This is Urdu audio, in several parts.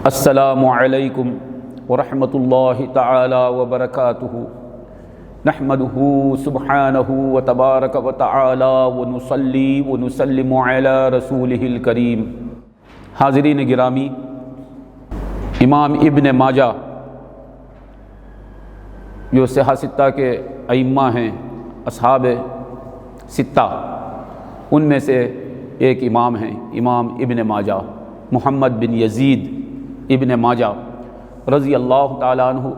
السلام علیکم ورحمۃ اللہ تعالی وبرکاتہ نحمدہ سبحانہ وتبارک وتعالی ونصلی ونسلم علی رسولہ الکریم۔ حاضرین گرامی، امام ابن ماجہ جو صحاح ستہ کے ائمہ ہیں، اصحاب ستہ، ان میں سے ایک امام ہیں امام ابن ماجہ، محمد بن یزید ابن ماجہ رضی اللہ تعالیٰ عنہ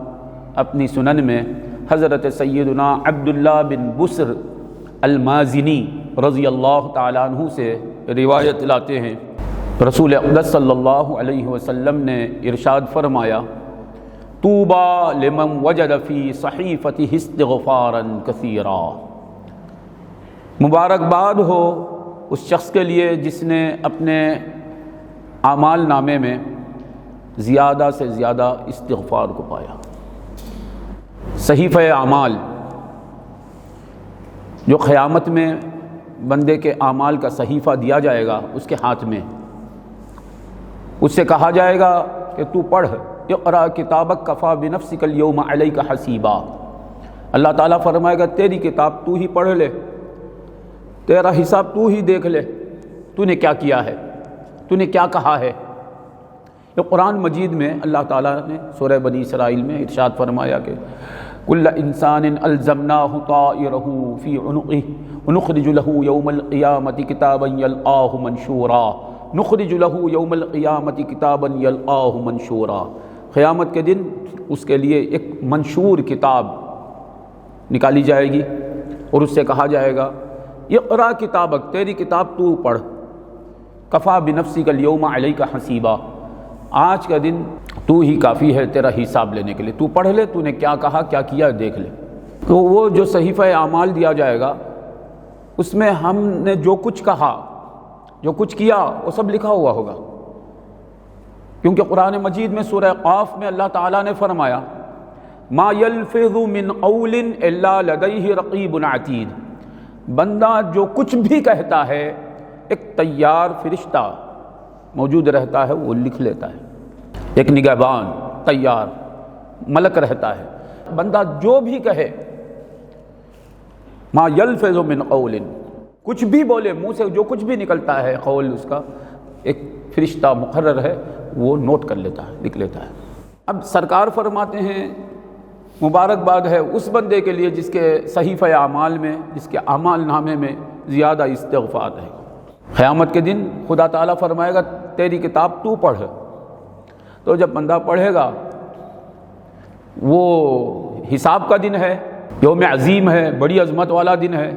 اپنی سنن میں حضرت سیدنا عبداللہ بن بسر المازنی رضی اللہ تعالیٰ عنہ سے روایت لاتے ہیں، رسول اقدس صلی اللہ علیہ وسلم نے ارشاد فرمایا، طوبیٰ لمن وجد فی صحیفتہ استغفارا کثیرا، مبارکباد ہو اس شخص کے لیے جس نے اپنے اعمال نامے میں زیادہ سے زیادہ استغفار کو پایا۔ صحیفہ اعمال جو قیامت میں بندے کے اعمال کا صحیفہ دیا جائے گا اس کے ہاتھ میں، اس سے کہا جائے گا کہ تو پڑھ، اقرأ کتابک کفیٰ بنفسک اليوم علیک حسیبا۔ اللہ تعالیٰ فرمائے گا تیری کتاب تو ہی پڑھ لے، تیرا حساب تو ہی دیکھ لے، تو نے کیا کیا ہے، تو نے کیا کہا ہے۔ یہ قرآن مجید میں اللہ تعالیٰ نے سورہ بنی اسرائیل میں ارشاد فرمایا کہ کل انسان الزمناہ طائرہ فی عنقہ ونخرج له یوم القیامۃ کتابا یلقاہ منشورا، نخرج له یوم القیامۃ کتابا یلقاہ منشورا، قیامت کے دن اس کے لیے ایک منشور کتاب نکالی جائے گی اور اس سے کہا جائے گا اقرأ کتابک، تیری کتاب تو پڑھ، کفیٰ بنفسک اليوم علیک حسیبا، آج کا دن تو ہی کافی ہے تیرا حساب لینے کے لیے، تو پڑھ لے تو نے کیا کہا کیا کیا دیکھ لے۔ تو وہ جو صحیفہ اعمال دیا جائے گا اس میں ہم نے جو کچھ کہا، جو کچھ کیا، وہ سب لکھا ہوا ہوگا، کیونکہ قرآن مجید میں سورہ قاف میں اللہ تعالیٰ نے فرمایا ما یلفظ من قول الا لدیہ رقیب عتید، بندہ جو کچھ بھی کہتا ہے ایک تیار فرشتہ موجود رہتا ہے، وہ لکھ لیتا ہے، ایک نگہبان تیار ملک رہتا ہے۔ بندہ جو بھی کہے، ما یلفظ من قول، کچھ بھی بولے، منہ سے جو کچھ بھی نکلتا ہے قول، اس کا ایک فرشتہ مقرر ہے، وہ نوٹ کر لیتا ہے، لکھ لیتا ہے۔ اب سرکار فرماتے ہیں مبارکباد ہے اس بندے کے لیے جس کے صحیفہ اعمال میں، جس کے اعمال نامے میں زیادہ استغفار ہے۔ قیامت کے دن خدا تعالیٰ فرمائے گا تیری کتاب تو پڑھ، تو جب بندہ پڑھے گا، وہ حساب کا دن ہے، یوم عظیم ہے، بڑی عظمت والا دن ہے،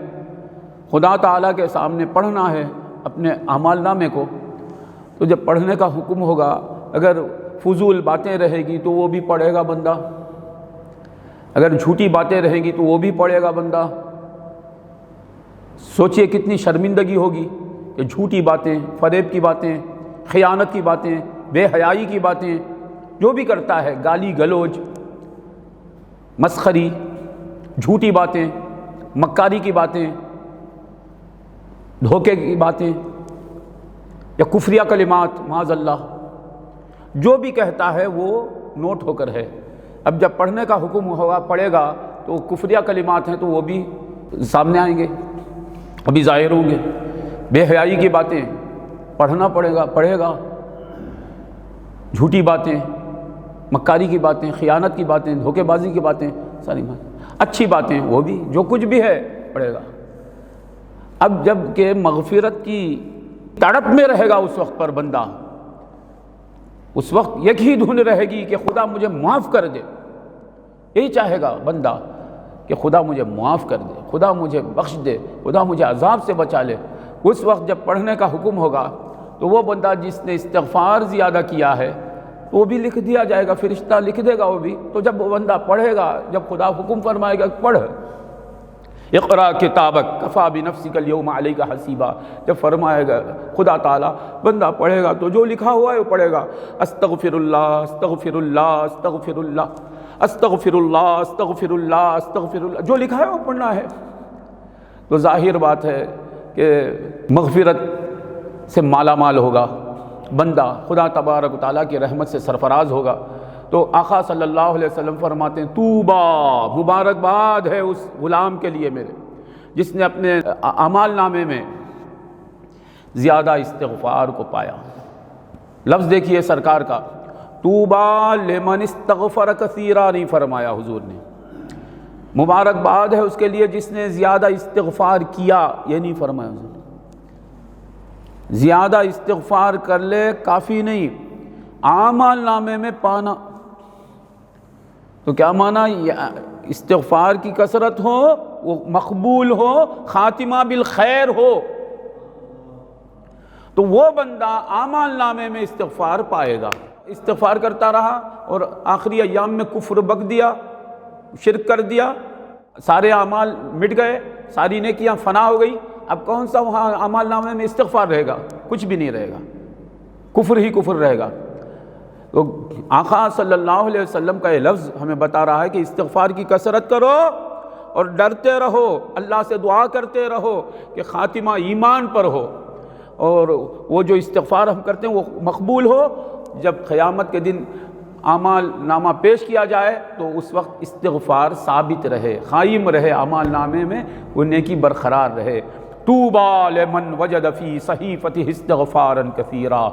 خدا تعالیٰ کے سامنے پڑھنا ہے اپنے اعمال نامے کو، تو جب پڑھنے کا حکم ہوگا، اگر فضول باتیں رہے گی تو وہ بھی پڑھے گا بندہ، اگر جھوٹی باتیں رہیں گی تو وہ بھی پڑھے گا بندہ۔ سوچئے کتنی شرمندگی ہوگی کہ جھوٹی باتیں، فریب کی باتیں، خیانت کی باتیں، بے حیائی کی باتیں، جو بھی کرتا ہے، گالی گلوچ، مسخری، جھوٹی باتیں، مکاری کی باتیں، دھوکے کی باتیں یا کفریہ کلمات، معاذ اللہ، جو بھی کہتا ہے وہ نوٹ ہو کر ہے۔ اب جب پڑھنے کا حکم ہوگا، پڑھے گا، تو کفریہ کلمات ہیں تو وہ بھی سامنے آئیں گے، ابھی ظاہر ہوں گے۔ بے حیائی کی باتیں پڑھنا پڑھے گا، جھوٹی باتیں، مکاری کی باتیں، خیانت کی باتیں، دھوکے بازی کی باتیں، ساری باتیں، اچھی باتیں، وہ بھی جو کچھ بھی ہے پڑھے گا۔ اب جب کہ مغفرت کی تڑپ میں رہے گا اس وقت پر بندہ، اس وقت ایک ہی دھن رہے گی کہ خدا مجھے معاف کر دے، یہی چاہے گا بندہ کہ خدا مجھے معاف کر دے، خدا مجھے بخش دے، خدا مجھے عذاب سے بچا لے۔ اس وقت جب پڑھنے کا حکم ہوگا تو وہ بندہ جس نے استغفار زیادہ کیا ہے وہ بھی لکھ دیا جائے گا، فرشتہ لکھ دے گا وہ بھی۔ تو جب وہ بندہ پڑھے گا، جب خدا حکم فرمائے گا پڑھ، اقرأ کتابک کفیٰ بنفسک اليوم علیک حسیبا، جب فرمائے گا خدا تعالیٰ، بندہ پڑھے گا تو جو لکھا ہوا ہے وہ پڑھے گا، استغفر اللہ استغفر اللہ استغفر اللہ استغفر اللہ استغفر اللہ استغفر اللہ، جو لکھا ہے وہ پڑھنا ہے۔ تو ظاہر بات ہے کہ مغفرت سے مالا مال ہوگا، بندہ خدا تبارک و تعالیٰ کی رحمت سے سرفراز ہوگا تو آقا صلی اللہ علیہ وسلم فرماتے ہیں طوبیٰ، مبارکباد ہے اس غلام کے لیے میرے جس نے اپنے اعمال نامے میں زیادہ استغفار کو پایا۔ لفظ دیکھیے سرکار کا، طوبیٰ لمن استغفر کثیرا نہیں فرمایا حضور نے، مبارکباد ہے اس کے لیے جس نے زیادہ استغفار کیا، یہ نہیں فرمایا حضور نے۔ زیادہ استغفار کر لے کافی نہیں، اعمال نامے میں پانا تو کیا معنی؟ استغفار کی کثرت ہو، وہ مقبول ہو، خاتمہ بالخیر ہو، تو وہ بندہ اعمال نامے میں استغفار پائے گا۔ استغفار کرتا رہا اور آخری ایام میں کفر بک دیا، شرک کر دیا، سارے اعمال مٹ گئے، ساری نیکیاں فنا ہو گئی، اب کون سا وہاں اعمال نامے میں استغفار رہے گا؟ کچھ بھی نہیں رہے گا، کفر ہی کفر رہے گا۔ تو آقا صلی اللہ علیہ وسلم کا یہ لفظ ہمیں بتا رہا ہے کہ استغفار کی کثرت کرو اور ڈرتے رہو، اللہ سے دعا کرتے رہو کہ خاتمہ ایمان پر ہو، اور وہ جو استغفار ہم کرتے ہیں وہ مقبول ہو۔ جب قیامت کے دن اعمال نامہ پیش کیا جائے تو اس وقت استغفار ثابت رہے، قائم رہے اعمال نامے میں، وہ نیکی برقرار رہے۔ طوبیٰ لمن وجد فی صحیفتہ استغفارا کثیرا،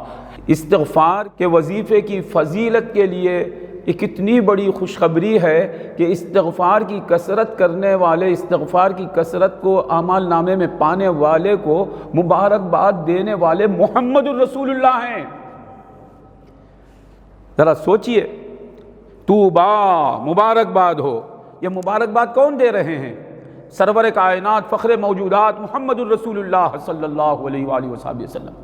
استغفار کے وظیفے کی فضیلت کے لیے ایک اتنی بڑی خوشخبری ہے کہ استغفار کی کثرت کرنے والے، استغفار کی کثرت کو اعمال نامے میں پانے والے کو مبارکباد دینے والے محمد الرسول اللہ ہیں۔ ذرا سوچئے، طوبیٰ مبارکباد ہو، یہ مبارکباد کون دے رہے ہیں؟ سرور کائنات، فخر موجودات محمد الرسول اللہ صلی اللہ علیہ وآلہ وسلم۔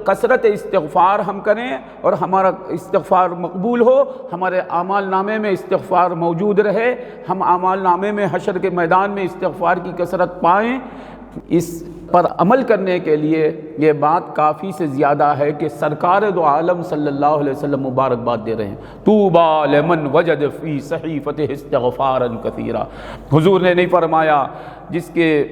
کثرت استغفار ہم کریں اور ہمارا استغفار مقبول ہو، ہمارے اعمال نامے میں استغفار موجود رہے، ہم اعمال نامے میں حشر کے میدان میں استغفار کی کثرت پائیں۔ اس پر عمل کرنے کے لیے یہ بات کافی سے زیادہ ہے کہ سرکار دو عالم صلی اللہ علیہ وسلم مبارکباد دے رہے ہیں، طوبیٰ لمن وجد فی صحیفتہ استغفارا کثیرا۔ حضور نے نہیں فرمایا جس کے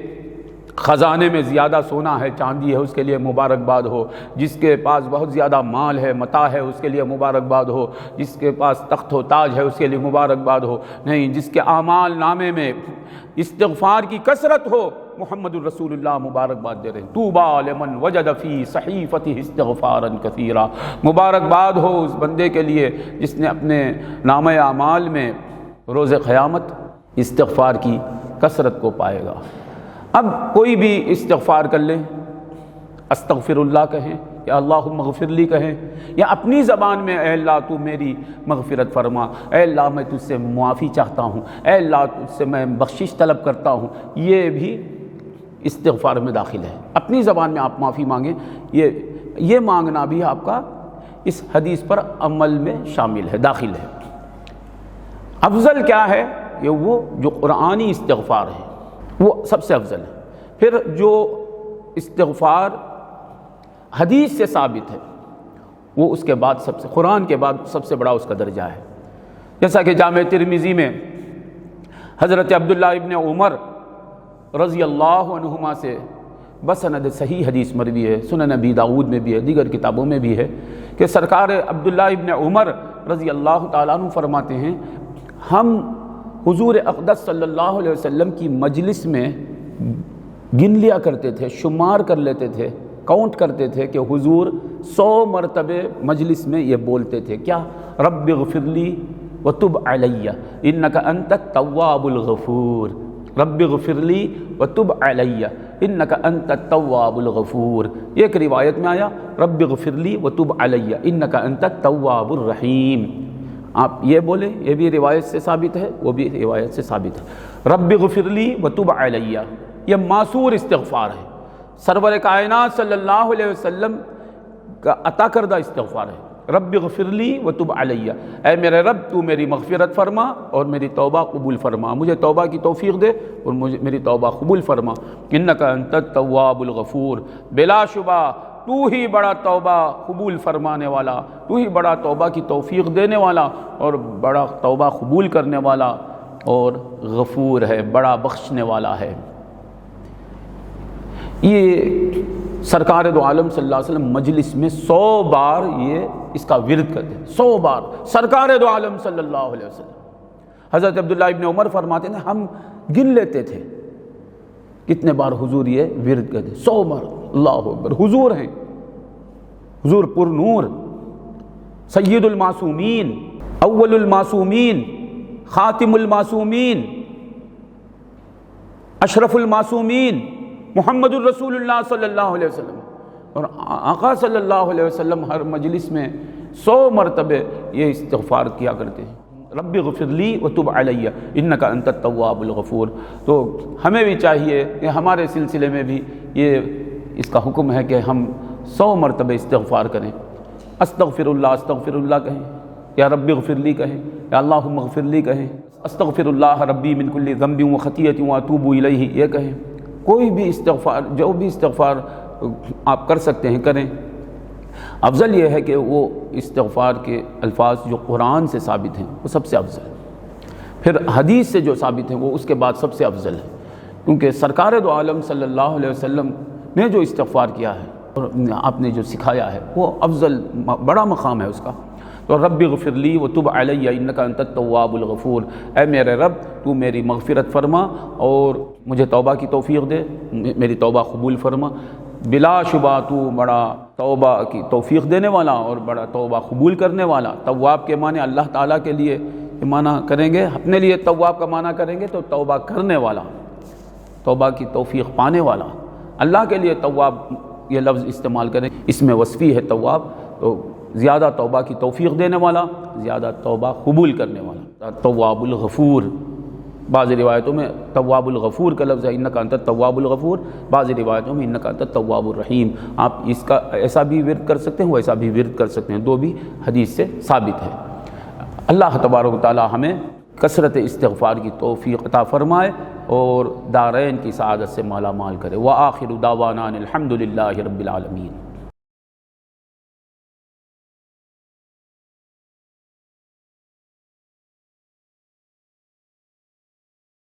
خزانے میں زیادہ سونا ہے، چاندی ہے، اس کے لیے مبارکباد ہو، جس کے پاس بہت زیادہ مال ہے، متاع ہے، اس کے لیے مبارکباد ہو، جس کے پاس تخت و تاج ہے، اس کے لیے مبارکباد ہو، نہیں، جس کے اعمال نامے میں استغفار کی کثرت ہو، محمد الرسول اللہ مبارکباد دے رہے ہیں۔ طوبیٰ لمن وجد فی صحیفتہ استغفارا کثیرا، مبارکباد ہو اس بندے کے لیے جس نے اپنے نامہ اعمال میں روز قیامت استغفار کی کثرت کو پائے گا۔ اب کوئی بھی استغفار کر لیں، استغفر اللہ کہیں یا اللہم اغفر لی کہیں، یا اپنی زبان میں اے اللہ تو میری مغفرت فرما، اے اللہ میں تجھ سے معافی چاہتا ہوں، اے اللہ تجھ سے میں بخشش طلب کرتا ہوں، یہ بھی استغفار میں داخل ہے۔ اپنی زبان میں آپ معافی مانگیں، یہ مانگنا بھی آپ کا اس حدیث پر عمل میں شامل ہے، داخل ہے۔ افضل کیا ہے؟ یہ وہ جو قرآنی استغفار ہے وہ سب سے افضل ہے۔ پھر جو استغفار حدیث سے ثابت ہے وہ اس کے بعد قرآن کے بعد سب سے بڑا اس کا درجہ ہے، جیسا کہ جامع ترمذی میں حضرت عبداللہ ابن عمر رضی اللہ عنہما سے بسند صحیح حدیث مروی ہے، سنن ابی داؤد میں بھی ہے، دیگر کتابوں میں بھی ہے کہ سرکار عبداللہ ابن عمر رضی اللہ تعالیٰ عنہ فرماتے ہیں، ہم حضور اقدس صلی اللہ علیہ وسلم کی مجلس میں گن لیا کرتے تھے، شمار کر لیتے تھے، کاؤنٹ کرتے تھے کہ حضور 100 مرتبہ مجلس میں یہ بولتے تھے، کیا؟ رب اغفر لی وتب علی انک انت التواب الغفور، رب اغفر لی وتب علی انک انت التواب الغفور۔ ایک روایت میں آیا رب اغفر لی وتب علی انک انت التواب الرحیم۔ آپ یہ بولیں، یہ بھی روایت سے ثابت ہے، وہ بھی روایت سے ثابت ہے۔ رب اغفر لی وتب علی، یہ معصور استغفار ہے، سرور کائنات صلی اللہ علیہ وسلم کا عطا کردہ استغفار ہے۔ رب اغفر لی وتب علی، اے میرے رب تو میری مغفرت فرما اور میری توبہ قبول فرما، مجھے توبہ کی توفیق دے اور میری توبہ قبول فرما۔ انک انت التواب الغفور، بلا شبہ تو ہی بڑا توبہ قبول فرمانے والا، تو ہی بڑا توبہ کی توفیق دینے والا اور بڑا توبہ قبول کرنے والا اور غفور ہے، بڑا بخشنے والا ہے۔ یہ سرکار دو عالم صلی اللہ علیہ وسلم مجلس میں 100 بار یہ اس کا ورد کرتے ہیں، 100 بار سرکار دو عالم صلی اللہ علیہ وسلم۔ حضرت عبداللہ ابن عمر فرماتے ہیں ہم گن لیتے تھے کتنے بار حضور یہ ورد کرتے، 100 بار۔ اللہ اکبر، حضور ہیں، حضور پر نور، سید المعصومین، اول المعصومین، خاتم المعصومین، اشرف المعصومین، محمد الرسول اللہ صلی اللہ علیہ وسلم۔ اور آقا صلی اللہ علیہ وسلم ہر مجلس میں 100 مرتبہ یہ استغفار کیا کرتے ہیں، رب اغفر لی وتب علی انک انت التواب الغفور۔ تو ہمیں بھی چاہیے کہ ہمارے سلسلے میں بھی یہ اس کا حکم ہے کہ ہم 100 مرتبہ استغفار کریں، استغفر اللہ کہیں، یا رب اغفر لی کہیں، یا اللہم اغفر لی کہیں، استغفر اللہ ربی من کل ذنب و خطیۃ واتوب الیہ یہ کہیں۔ کوئی بھی استغفار، جو بھی استغفار آپ کر سکتے ہیں کریں۔ افضل یہ ہے کہ وہ استغفار کے الفاظ جو قرآن سے ثابت ہیں وہ سب سے افضل ہے، پھر حدیث سے جو ثابت ہیں وہ اس کے بعد سب سے افضل ہے، کیونکہ سرکار دو عالم صلی اللہ علیہ وسلم نے جو استغفار کیا ہے اور آپ نے جو سکھایا ہے وہ افضل بڑا مقام ہے اس کا۔ تو رب اغفر لی وتب علی انک انت التواب الغفور، اے میرے رب تو میری مغفرت فرما اور مجھے توبہ کی توفیق دے، میری توبہ قبول فرما۔ بلا شبہ تو بڑا توبہ کی توفیق دینے والا اور بڑا توبہ قبول کرنے والا۔ تواب کے معنی اللہ تعالیٰ کے لیے معنی کریں گے، اپنے لیے تواب کا معنی کریں گے تو توبہ کرنے والا، توبہ کی توفیق پانے والا۔ اللہ کے لیے تواب یہ لفظ استعمال کریں، اس میں وصفی ہے تواب، تو زیادہ توبہ کی توفیق دینے والا، زیادہ توبہ قبول کرنے والا۔ تواب الغفور، بعض روایتوں میں تواب الغفور کا لفظ ہے انک انت التواب الغفور، بعض روایتوں میں انک انت التواب الرحیم۔ آپ اس کا ایسا بھی ورد کر سکتے ہیں، ویسا بھی ورد کر سکتے ہیں، دو بھی حدیث سے ثابت ہے۔ اللہ تبارک و تعالی ہمیں کثرت استغفار کی توفیق عطا فرمائے اور دارین کی سعادت سے مالا مال کرے۔ وآخر دعوانا الحمد للہ رب العالمین۔